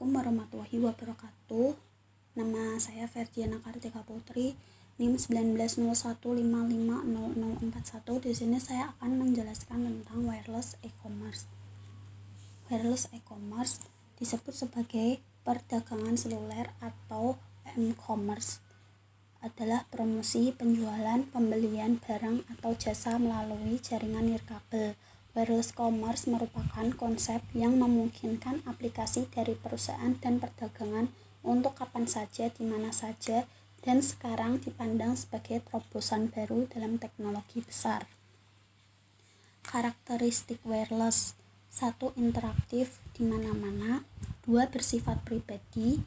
Assalamualaikum warahmatullahi wabarakatuh. Nama saya Ferdiana Kartika Putri, NIM 1901550041. Di sini saya akan menjelaskan tentang wireless e-commerce. Wireless e-commerce disebut sebagai perdagangan seluler atau m-commerce. Adalah promosi, penjualan, pembelian barang atau jasa melalui jaringan nirkabel. Wireless commerce merupakan konsep yang memungkinkan aplikasi dari perusahaan dan perdagangan untuk kapan saja, di mana saja, dan sekarang dipandang sebagai terobosan baru dalam teknologi besar. Karakteristik wireless: 1. Interaktif di mana-mana. 2. Bersifat pribadi.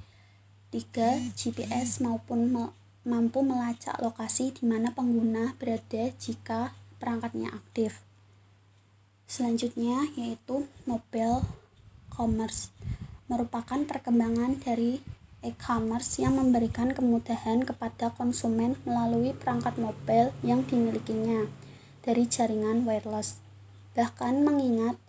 3. GPS maupun mampu melacak lokasi di mana pengguna berada jika perangkatnya aktif. Selanjutnya yaitu mobile commerce, merupakan perkembangan dari e-commerce yang memberikan kemudahan kepada konsumen melalui perangkat mobile yang dimilikinya dari jaringan wireless. Bahkan mengingat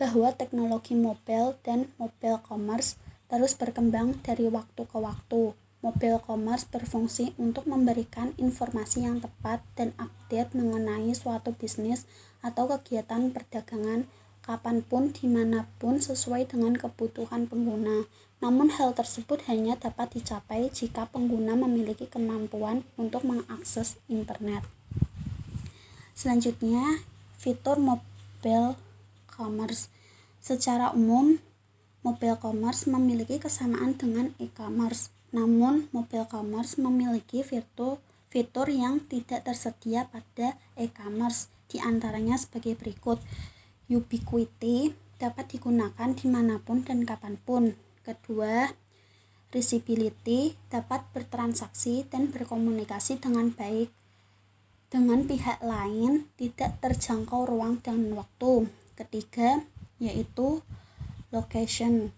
bahwa teknologi mobile dan mobile commerce terus berkembang dari waktu ke waktu. Mobile commerce berfungsi untuk memberikan informasi yang tepat dan update mengenai suatu bisnis atau kegiatan perdagangan kapanpun, dimanapun, sesuai dengan kebutuhan pengguna. Namun hal tersebut hanya dapat dicapai jika pengguna memiliki kemampuan untuk mengakses internet. Selanjutnya, fitur mobile commerce. Secara umum, mobile commerce memiliki kesamaan dengan e-commerce. Namun, mobile commerce memiliki fitur yang tidak tersedia pada e-commerce, di antaranya sebagai berikut. Ubiquity, dapat digunakan dimanapun dan kapanpun. Kedua, reachability, dapat bertransaksi dan berkomunikasi dengan baik dengan pihak lain, tidak terjangkau ruang dan waktu. Ketiga, yaitu location,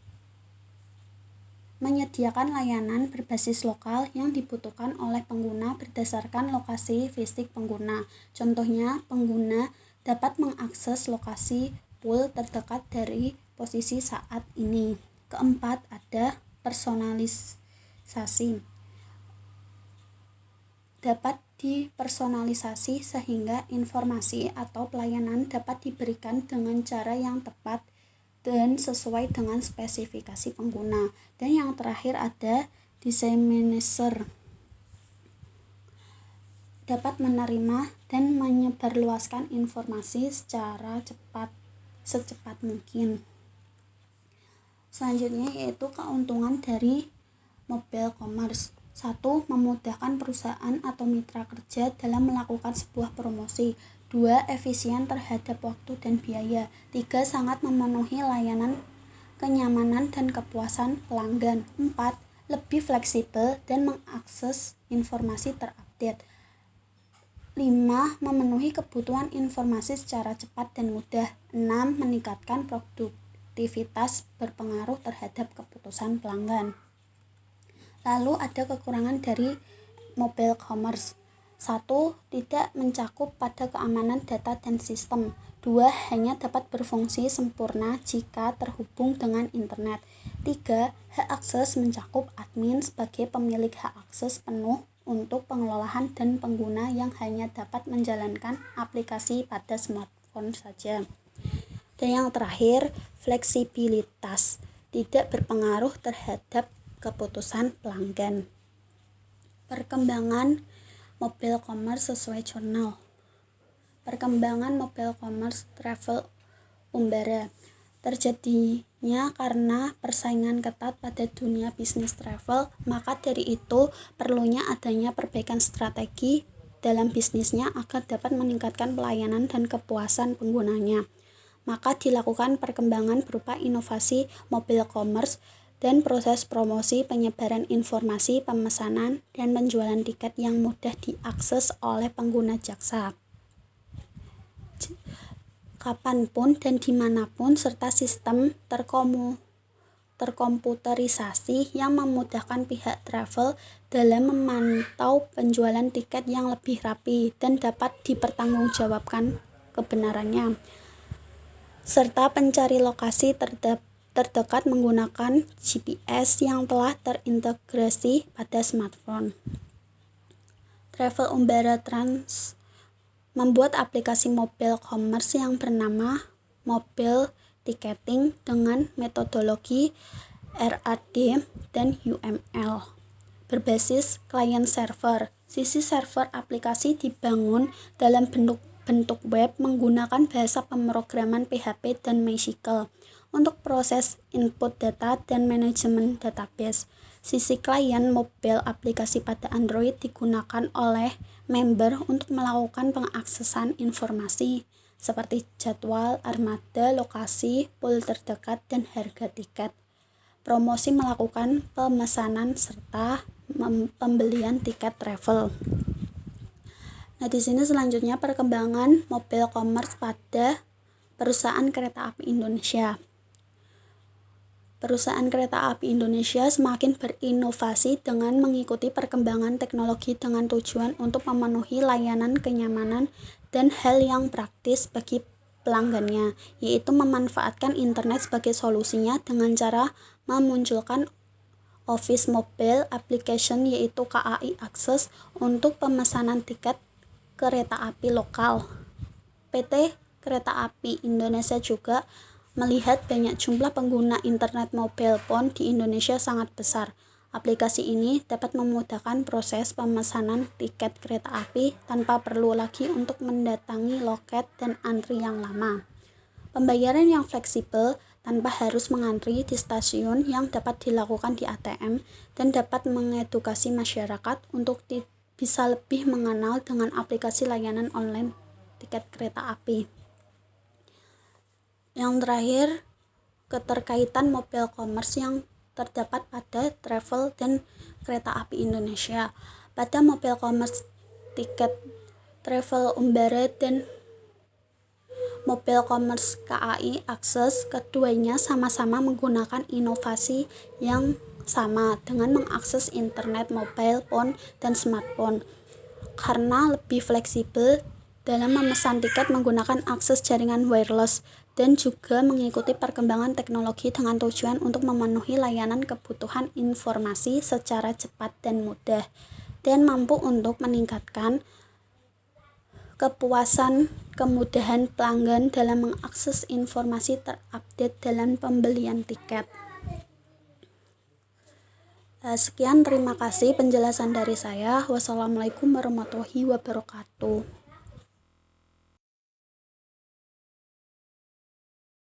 menyediakan layanan berbasis lokal yang dibutuhkan oleh pengguna berdasarkan lokasi fisik pengguna. Contohnya, pengguna dapat mengakses lokasi pool terdekat dari posisi saat ini. Keempat, ada personalisasi. Dapat dipersonalisasi sehingga informasi atau pelayanan dapat diberikan dengan cara yang tepat dan sesuai dengan spesifikasi pengguna. Dan yang terakhir ada dissemination, dapat menerima dan menyebarluaskan informasi secepat mungkin. Selanjutnya yaitu keuntungan dari mobile commerce. 1. Memudahkan perusahaan atau mitra kerja dalam melakukan sebuah promosi. 2. Efisien terhadap waktu dan biaya. 3. Sangat memenuhi layanan, kenyamanan, dan kepuasan pelanggan. 4. Lebih fleksibel dan mengakses informasi terupdate. 5. Memenuhi kebutuhan informasi secara cepat dan mudah. 6. Meningkatkan produktivitas, berpengaruh terhadap keputusan pelanggan. Lalu ada kekurangan dari mobile commerce. 1. Tidak mencakup pada keamanan data dan sistem. 2. Hanya dapat berfungsi sempurna jika terhubung dengan internet. 3. Hak akses mencakup admin sebagai pemilik hak akses penuh untuk pengelolaan dan pengguna yang hanya dapat menjalankan aplikasi pada smartphone saja. Dan yang terakhir, fleksibilitas, tidak berpengaruh terhadap keputusan pelanggan. Perkembangan mobile commerce sesuai jurnal. Perkembangan mobile commerce travel umbara. Terjadinya karena persaingan ketat pada dunia bisnis travel, maka dari itu perlunya adanya perbaikan strategi dalam bisnisnya agar dapat meningkatkan pelayanan dan kepuasan penggunanya. Maka dilakukan perkembangan berupa inovasi mobile commerce dan proses promosi, penyebaran informasi, pemesanan, dan penjualan tiket yang mudah diakses oleh pengguna jasa kapanpun dan dimanapun, serta sistem terkomputerisasi yang memudahkan pihak travel dalam memantau penjualan tiket yang lebih rapi dan dapat dipertanggungjawabkan kebenarannya, serta pencari lokasi terdekat menggunakan GPS yang telah terintegrasi pada smartphone. Travel Umbara Trans membuat aplikasi mobile commerce yang bernama Mobile Ticketing dengan metodologi RAD dan UML berbasis client server. Sisi server aplikasi dibangun dalam bentuk web menggunakan bahasa pemrograman PHP dan MySQL untuk proses input data dan manajemen database. Sisi klien mobile aplikasi pada Android digunakan oleh member untuk melakukan pengaksesan informasi seperti jadwal, armada, lokasi, pool terdekat, dan harga tiket. Promosi melakukan pemesanan serta pembelian tiket travel. Nah, di sini selanjutnya perkembangan mobile commerce pada perusahaan kereta api Indonesia. Perusahaan kereta api Indonesia semakin berinovasi dengan mengikuti perkembangan teknologi dengan tujuan untuk memenuhi layanan kenyamanan dan hal yang praktis bagi pelanggannya, yaitu memanfaatkan internet sebagai solusinya dengan cara memunculkan Office Mobile Application yaitu KAI Akses untuk pemesanan tiket kereta api lokal. PT Kereta Api Indonesia juga melihat banyak jumlah pengguna internet mobile phone di Indonesia sangat besar. Aplikasi ini dapat memudahkan proses pemesanan tiket kereta api tanpa perlu lagi untuk mendatangi loket dan antri yang lama. Pembayaran yang fleksibel tanpa harus mengantri di stasiun yang dapat dilakukan di ATM dan dapat mengedukasi masyarakat untuk bisa lebih mengenal dengan aplikasi layanan online tiket kereta api. Yang terakhir, keterkaitan mobile commerce yang terdapat pada travel dan kereta api Indonesia. Pada mobile commerce tiket Travel Umbara dan mobile commerce KAI Akses, keduanya sama-sama menggunakan inovasi yang sama dengan mengakses internet mobile phone dan smartphone karena lebih fleksibel dalam memesan tiket menggunakan akses jaringan wireless dan juga mengikuti perkembangan teknologi dengan tujuan untuk memenuhi layanan kebutuhan informasi secara cepat dan mudah dan mampu untuk meningkatkan kepuasan kemudahan pelanggan dalam mengakses informasi terupdate dalam pembelian tiket. Sekian, terima kasih penjelasan dari saya. Wassalamualaikum warahmatullahi wabarakatuh.